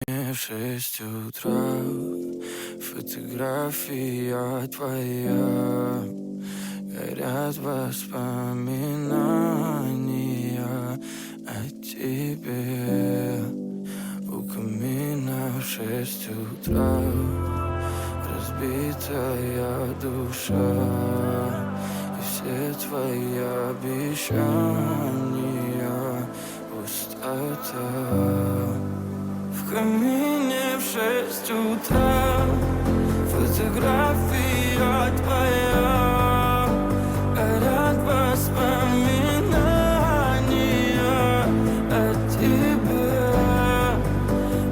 В 6 утра фотография твоя, горят воспоминания о тебе. У камина в 6 утра разбитая душа, и все твои обещания пустота. В камине в 6 утра фотография твоя, горят воспоминания о тебе.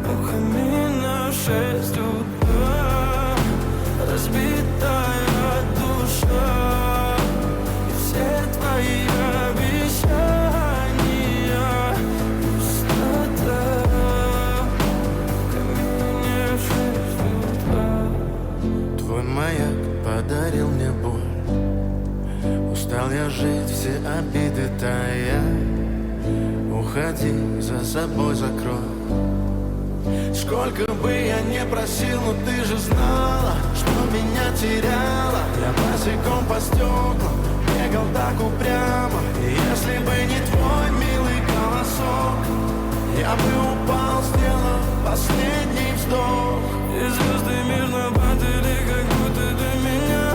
У камина в 6 утра разбитая душа, и все твои обещания пустота. Твой маяк подарил мне боль. Устал я жить, все обиды тая. Уходи, за собой закрой. Сколько бы я не просил, но ты же знала, что меня теряла. Я босиком по стеклам бегал так упрямо. И если бы не твой милый голосок, я бы упал, сделав последний вздох. И звезды мирно падали, как будто до меня.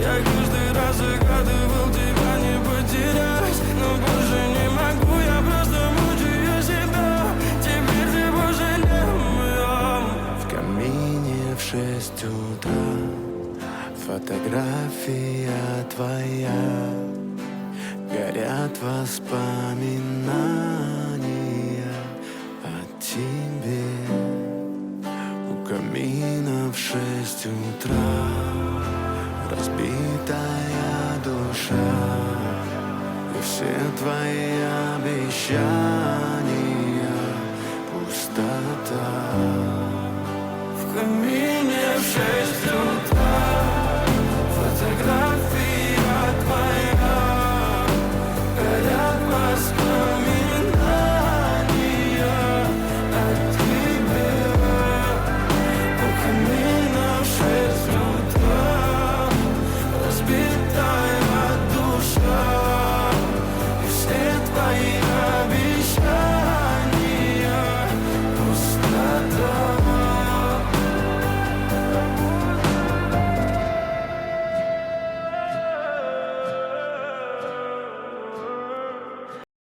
Я каждый раз загадывал тебя не потерять, но больше не могу, я просто мучаю себя. Теперь ты больше не моя. В камине в 6 утра фотография твоя, горят воспоминания о тебе. У камина в 6 утра разбитая душа, и все твои обещания пустота. В камине в 6 утра